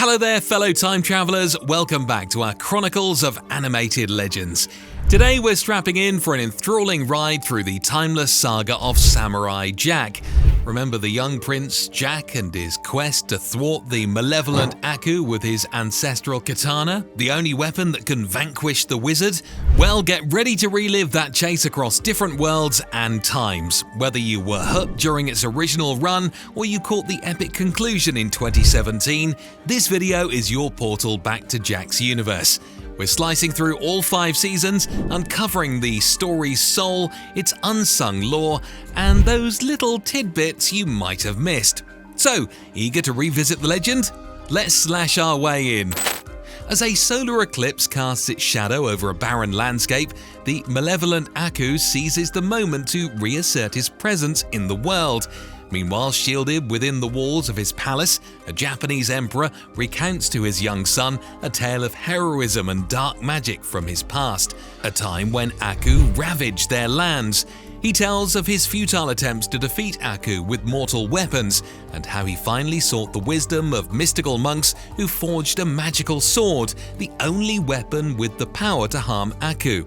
Hello there, fellow time travelers. Welcome back to our Chronicles of Animated Legends. Today we're strapping in for an enthralling ride through the timeless saga of Samurai Jack. Remember the young prince Jack and his quest to thwart the malevolent Aku with his ancestral katana, the only weapon that can vanquish the wizard? Well, get ready to relive that chase across different worlds and times. Whether you were hooked during its original run or you caught the epic conclusion in 2017, this video is your portal back to Jack's universe. We're slicing through all 5 seasons, uncovering the story's soul, its unsung lore, and those little tidbits you might have missed. So, eager to revisit the legend? Let's slash our way in. As a solar eclipse casts its shadow over a barren landscape, the malevolent Aku seizes the moment to reassert his presence in the world. Meanwhile, shielded within the walls of his palace, a Japanese emperor recounts to his young son a tale of heroism and dark magic from his past, a time when Aku ravaged their lands. He tells of his futile attempts to defeat Aku with mortal weapons, and how he finally sought the wisdom of mystical monks who forged a magical sword, the only weapon with the power to harm Aku.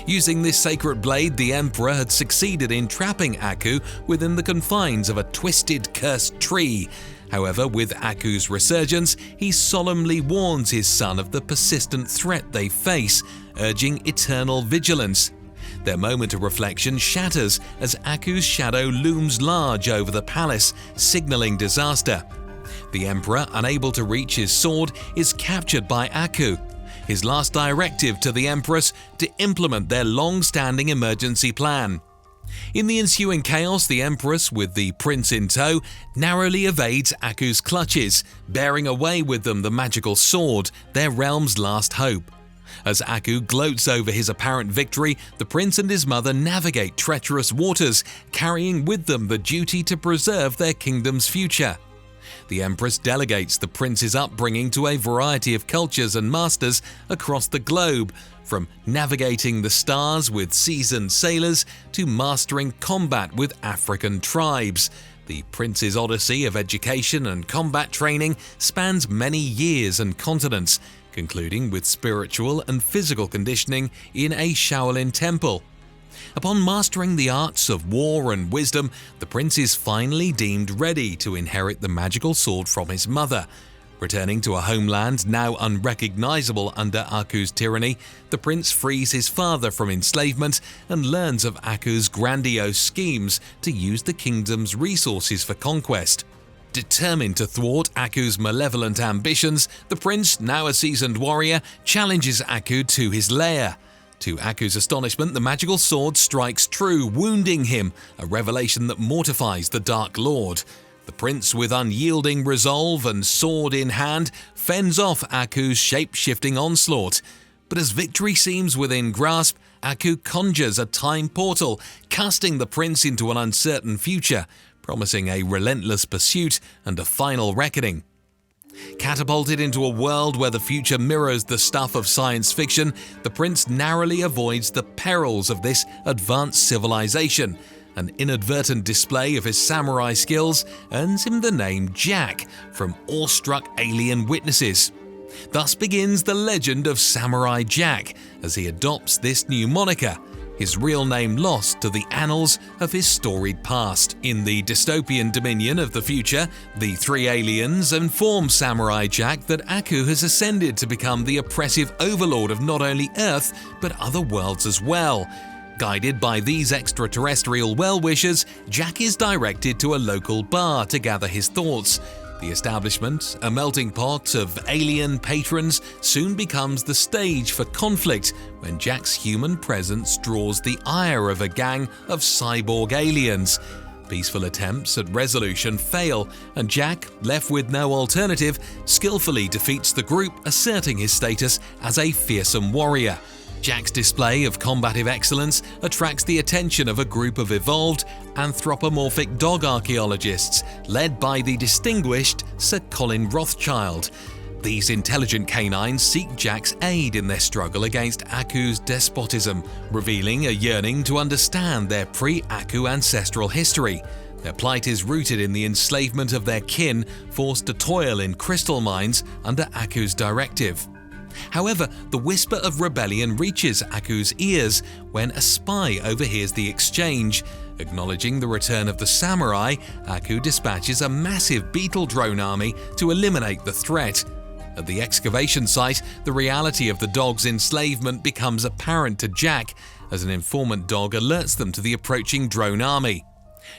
Using this sacred blade, the Emperor had succeeded in trapping Aku within the confines of a twisted, cursed tree. However, with Aku's resurgence, he solemnly warns his son of the persistent threat they face, urging eternal vigilance. Their moment of reflection shatters as Aku's shadow looms large over the palace, signaling disaster. The Emperor, unable to reach his sword, is captured by Aku. His last directive to the Empress to implement their long-standing emergency plan. In the ensuing chaos, the Empress, with the prince in tow, narrowly evades Aku's clutches, bearing away with them the magical sword, their realm's last hope. As Aku gloats over his apparent victory, the prince and his mother navigate treacherous waters, carrying with them the duty to preserve their kingdom's future. The Empress delegates the prince's upbringing to a variety of cultures and masters across the globe, from navigating the stars with seasoned sailors to mastering combat with African tribes. The prince's odyssey of education and combat training spans many years and continents, concluding with spiritual and physical conditioning in a Shaolin temple. Upon mastering the arts of war and wisdom, the prince is finally deemed ready to inherit the magical sword from his mother. Returning to a homeland now unrecognizable under Aku's tyranny, the prince frees his father from enslavement and learns of Aku's grandiose schemes to use the kingdom's resources for conquest. Determined to thwart Aku's malevolent ambitions, the prince, now a seasoned warrior, challenges Aku to his lair. To Aku's astonishment, the magical sword strikes true, wounding him, a revelation that mortifies the Dark Lord. The prince, with unyielding resolve and sword in hand, fends off Aku's shape-shifting onslaught. But as victory seems within grasp, Aku conjures a time portal, casting the prince into an uncertain future, promising a relentless pursuit and a final reckoning. Catapulted into a world where the future mirrors the stuff of science fiction, the prince narrowly avoids the perils of this advanced civilization. An inadvertent display of his samurai skills earns him the name Jack from awestruck alien witnesses. Thus begins the legend of Samurai Jack as he adopts this new moniker, his real name lost to the annals of his storied past. In the dystopian dominion of the future, the 3 aliens inform Samurai Jack that Aku has ascended to become the oppressive overlord of not only Earth, but other worlds as well. Guided by these extraterrestrial well-wishers, Jack is directed to a local bar to gather his thoughts. The establishment, a melting pot of alien patrons, soon becomes the stage for conflict when Jack's human presence draws the ire of a gang of cyborg aliens. Peaceful attempts at resolution fail, and Jack, left with no alternative, skillfully defeats the group, asserting his status as a fearsome warrior. Jack's display of combative excellence attracts the attention of a group of evolved, anthropomorphic dog archaeologists led by the distinguished Sir Colin Rothschild. These intelligent canines seek Jack's aid in their struggle against Aku's despotism, revealing a yearning to understand their pre-Aku ancestral history. Their plight is rooted in the enslavement of their kin, forced to toil in crystal mines under Aku's directive. However, the whisper of rebellion reaches Aku's ears when a spy overhears the exchange. Acknowledging the return of the samurai, Aku dispatches a massive beetle drone army to eliminate the threat. At the excavation site, the reality of the dog's enslavement becomes apparent to Jack, as an informant dog alerts them to the approaching drone army.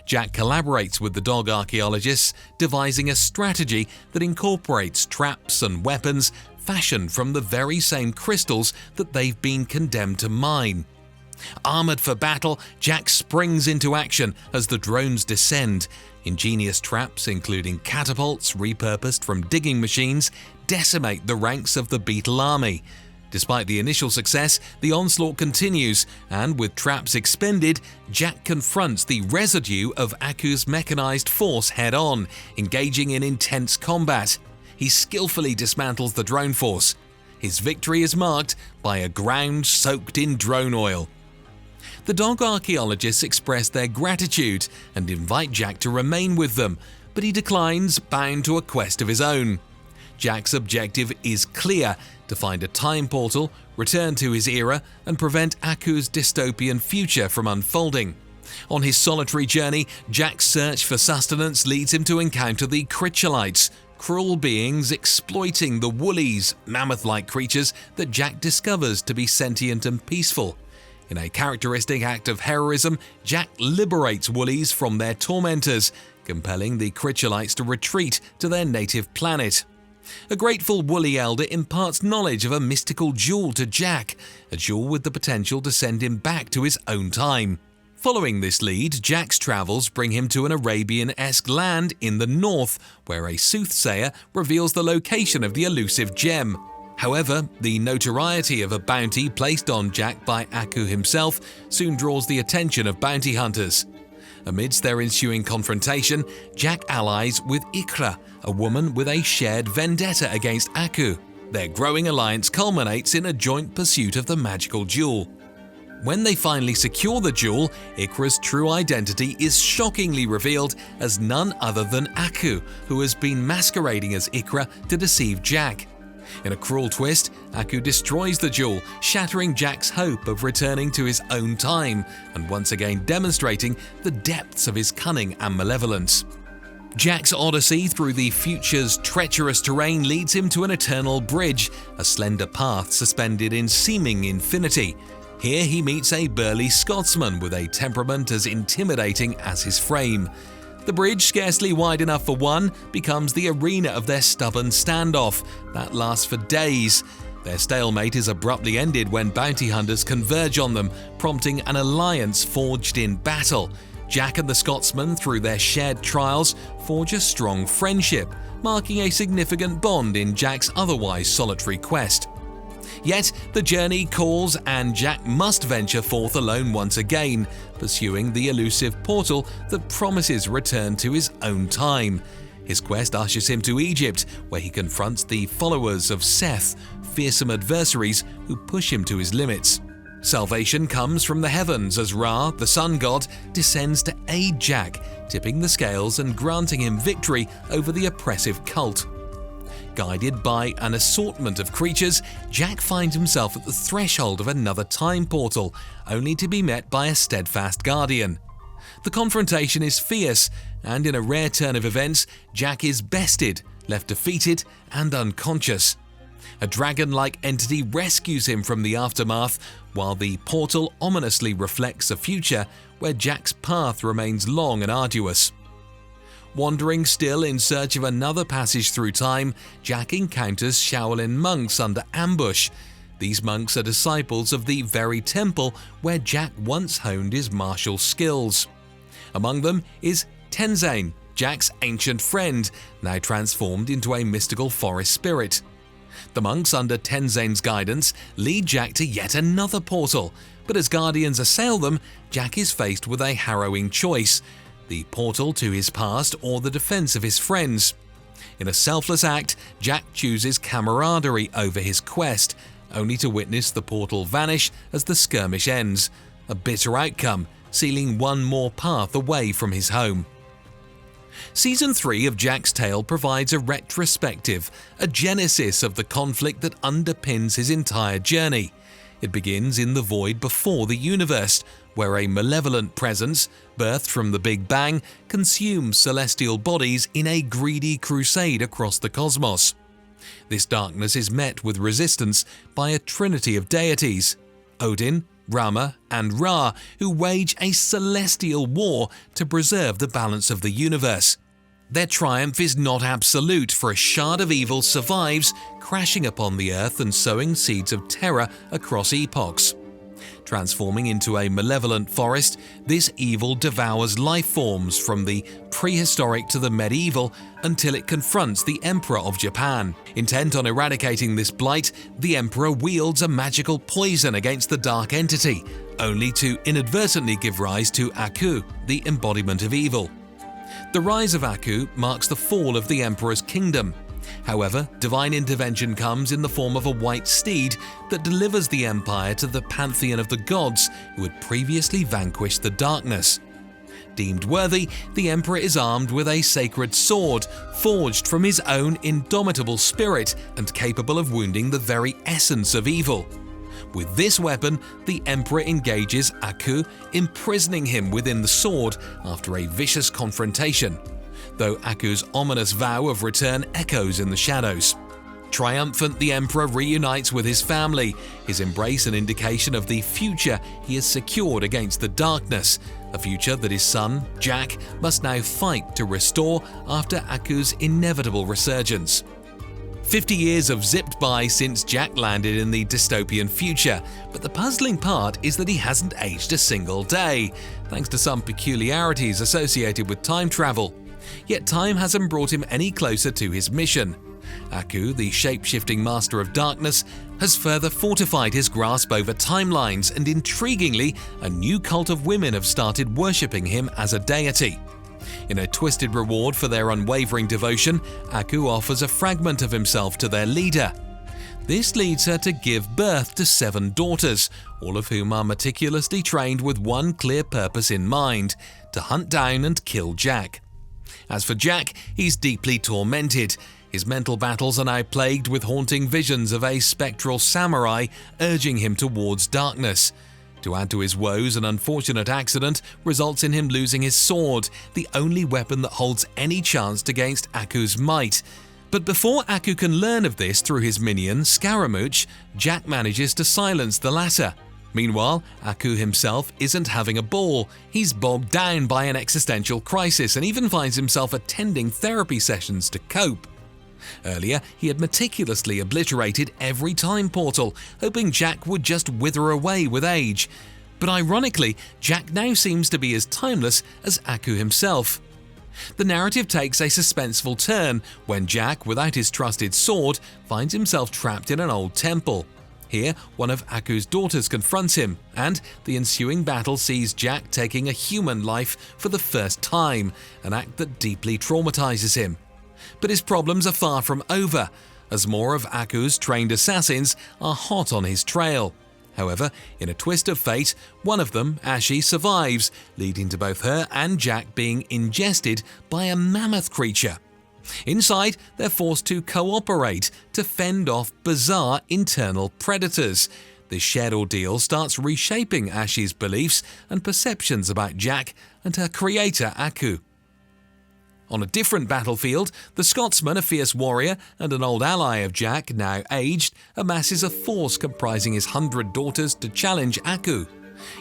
Jack collaborates with the dog archaeologists, devising a strategy that incorporates traps and weapons fashioned from the very same crystals that they've been condemned to mine. Armored for battle, Jack springs into action as the drones descend. Ingenious traps, including catapults repurposed from digging machines, decimate the ranks of the beetle army. Despite the initial success, the onslaught continues, and with traps expended, Jack confronts the residue of Aku's mechanized force head-on, engaging in intense combat. He skillfully dismantles the drone force. His victory is marked by a ground soaked in drone oil. The dog archaeologists express their gratitude and invite Jack to remain with them, but he declines, bound to a quest of his own. Jack's objective is clear: to find a time portal, return to his era, and prevent Aku's dystopian future from unfolding. On his solitary journey, Jack's search for sustenance leads him to encounter the Cryptolites, cruel beings exploiting the woolies, mammoth-like creatures that Jack discovers to be sentient and peaceful. In a characteristic act of heroism, Jack liberates woolies from their tormentors, compelling the Cryptolites to retreat to their native planet. A grateful woolly elder imparts knowledge of a mystical jewel to Jack, a jewel with the potential to send him back to his own time. Following this lead, Jack's travels bring him to an Arabian-esque land in the north, where a soothsayer reveals the location of the elusive gem. However, the notoriety of a bounty placed on Jack by Aku himself soon draws the attention of bounty hunters. Amidst their ensuing confrontation, Jack allies with Ikra, a woman with a shared vendetta against Aku. Their growing alliance culminates in a joint pursuit of the magical jewel. When they finally secure the jewel, Ikra's true identity is shockingly revealed as none other than Aku, who has been masquerading as Ikra to deceive Jack. In a cruel twist, Aku destroys the jewel, shattering Jack's hope of returning to his own time, and once again demonstrating the depths of his cunning and malevolence. Jack's odyssey through the future's treacherous terrain leads him to an eternal bridge, a slender path suspended in seeming infinity. Here he meets a burly Scotsman with a temperament as intimidating as his frame. The bridge, scarcely wide enough for one, becomes the arena of their stubborn standoff that lasts for days. Their stalemate is abruptly ended when bounty hunters converge on them, prompting an alliance forged in battle. Jack and the Scotsman, through their shared trials, forge a strong friendship, marking a significant bond in Jack's otherwise solitary quest. Yet, the journey calls and Jack must venture forth alone once again, pursuing the elusive portal that promises return to his own time. His quest ushers him to Egypt, where he confronts the followers of Seth, fearsome adversaries who push him to his limits. Salvation comes from the heavens as Ra, the sun god, descends to aid Jack, tipping the scales and granting him victory over the oppressive cult. Guided by an assortment of creatures, Jack finds himself at the threshold of another time portal, only to be met by a steadfast guardian. The confrontation is fierce, and in a rare turn of events, Jack is bested, left defeated and unconscious. A dragon-like entity rescues him from the aftermath, while the portal ominously reflects a future where Jack's path remains long and arduous. Wandering still in search of another passage through time, Jack encounters Shaolin monks under ambush. These monks are disciples of the very temple where Jack once honed his martial skills. Among them is Tenzane, Jack's ancient friend, now transformed into a mystical forest spirit. The monks, under Tenzane's guidance, lead Jack to yet another portal, but as guardians assail them, Jack is faced with a harrowing choice: the portal to his past or the defense of his friends. In a selfless act, Jack chooses camaraderie over his quest, only to witness the portal vanish as the skirmish ends, a bitter outcome, sealing one more path away from his home. Season 3 of Jack's Tale provides a retrospective, a genesis of the conflict that underpins his entire journey. It begins in the void before the universe, where a malevolent presence, birthed from the Big Bang, consumes celestial bodies in a greedy crusade across the cosmos. This darkness is met with resistance by a trinity of deities, Odin, Rama, and Ra, who wage a celestial war to preserve the balance of the universe. Their triumph is not absolute, for a shard of evil survives, crashing upon the earth and sowing seeds of terror across epochs. Transforming into a malevolent forest, this evil devours life forms from the prehistoric to the medieval until it confronts the Emperor of Japan. Intent on eradicating this blight, the Emperor wields a magical poison against the dark entity, only to inadvertently give rise to Aku, the embodiment of evil. The rise of Aku marks the fall of the Emperor's kingdom. However, divine intervention comes in the form of a white steed that delivers the empire to the pantheon of the gods who had previously vanquished the darkness. Deemed worthy, the Emperor is armed with a sacred sword, forged from his own indomitable spirit and capable of wounding the very essence of evil. With this weapon, the Emperor engages Aku, imprisoning him within the sword after a vicious confrontation, though Aku's ominous vow of return echoes in the shadows. Triumphant, the Emperor reunites with his family, his embrace an indication of the future he has secured against the darkness, a future that his son, Jack, must now fight to restore after Aku's inevitable resurgence. 50 years have zipped by since Jack landed in the dystopian future, but the puzzling part is that he hasn't aged a single day, thanks to some peculiarities associated with time travel. Yet time hasn't brought him any closer to his mission. Aku, the shape-shifting master of darkness, has further fortified his grasp over timelines, and intriguingly, a new cult of women have started worshipping him as a deity. In a twisted reward for their unwavering devotion, Aku offers a fragment of himself to their leader. This leads her to give birth to 7 daughters, all of whom are meticulously trained with one clear purpose in mind: to hunt down and kill Jack. As for Jack, he's deeply tormented. His mental battles are now plagued with haunting visions of a spectral samurai urging him towards darkness. To add to his woes, an unfortunate accident results in him losing his sword, the only weapon that holds any chance against Aku's might. But before Aku can learn of this through his minion, Scaramouche, Jack manages to silence the latter. Meanwhile, Aku himself isn't having a ball. He's bogged down by an existential crisis and even finds himself attending therapy sessions to cope. Earlier, he had meticulously obliterated every time portal, hoping Jack would just wither away with age. But ironically, Jack now seems to be as timeless as Aku himself. The narrative takes a suspenseful turn when Jack, without his trusted sword, finds himself trapped in an old temple. Here, one of Aku's daughters confronts him, and the ensuing battle sees Jack taking a human life for the first time, an act that deeply traumatizes him. But his problems are far from over, as more of Aku's trained assassins are hot on his trail. However, in a twist of fate, one of them, Ashi, survives, leading to both her and Jack being ingested by a mammoth creature. Inside, they're forced to cooperate to fend off bizarre internal predators. This shared ordeal starts reshaping Ashi's beliefs and perceptions about Jack and her creator, Aku. On a different battlefield, the Scotsman, a fierce warrior and an old ally of Jack, now aged, amasses a force comprising his 100 daughters to challenge Aku.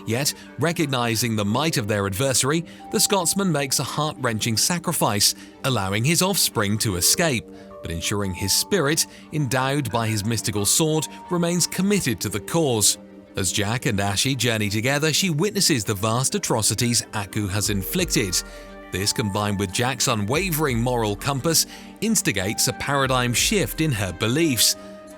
Yet, recognizing the might of their adversary, the Scotsman makes a heart-wrenching sacrifice, allowing his offspring to escape, but ensuring his spirit, endowed by his mystical sword, remains committed to the cause. As Jack and Ashi journey together, she witnesses the vast atrocities Aku has inflicted. This, combined with Jack's unwavering moral compass, instigates a paradigm shift in her beliefs.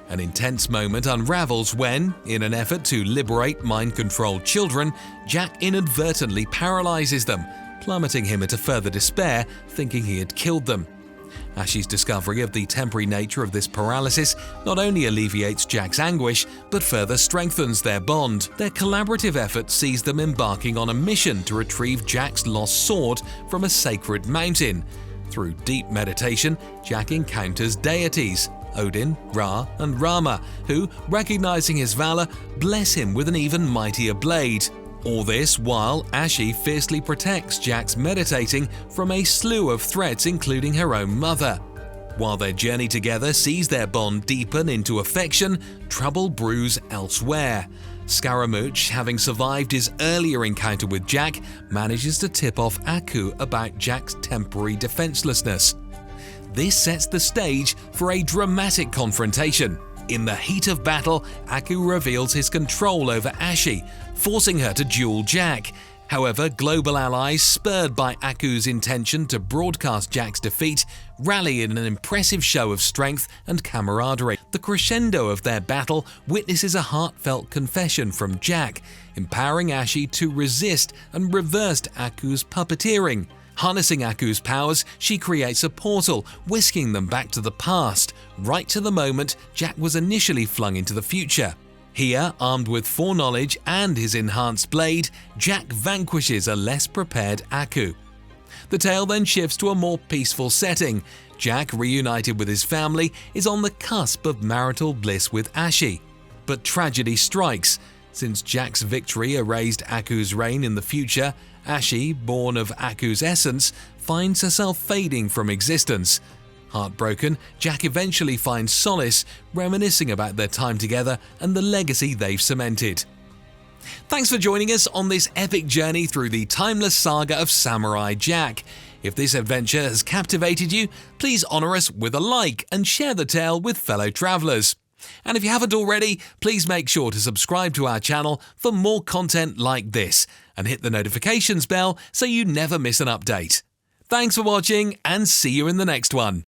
An intense moment unravels when, in an effort to liberate mind-controlled children, Jack inadvertently paralyzes them, plummeting him into further despair, thinking he had killed them. Ashi's discovery of the temporary nature of this paralysis not only alleviates Jack's anguish, but further strengthens their bond. Their collaborative effort sees them embarking on a mission to retrieve Jack's lost sword from a sacred mountain, Through deep meditation, Jack encounters deities, Odin, Ra, and Rama, who, recognizing his valor, bless him with an even mightier blade. All this while Ashi fiercely protects Jack's meditating from a slew of threats, including her own mother. While their journey together sees their bond deepen into affection, trouble brews elsewhere. Scaramouche, having survived his earlier encounter with Jack, manages to tip off Aku about Jack's temporary defenselessness. This sets the stage for a dramatic confrontation. In the heat of battle, Aku reveals his control over Ashi, forcing her to duel Jack. However, global allies, spurred by Aku's intention to broadcast Jack's defeat, rally in an impressive show of strength and camaraderie. The crescendo of their battle witnesses a heartfelt confession from Jack, empowering Ashi to resist and reverse Aku's puppeteering. Harnessing Aku's powers, she creates a portal, whisking them back to the past, right to the moment Jack was initially flung into the future. Here, armed with foreknowledge and his enhanced blade, Jack vanquishes a less prepared Aku. The tale then shifts to a more peaceful setting. Jack, reunited with his family, is on the cusp of marital bliss with Ashi. But tragedy strikes. Since Jack's victory erased Aku's reign in the future, Ashi, born of Aku's essence, finds herself fading from existence. Heartbroken, Jack eventually finds solace, reminiscing about their time together and the legacy they've cemented. Thanks for joining us on this epic journey through the timeless saga of Samurai Jack. If this adventure has captivated you, please honour us with a like and share the tale with fellow travellers. And if you haven't already, please make sure to subscribe to our channel for more content like this and hit the notifications bell so you never miss an update. Thanks for watching and see you in the next one.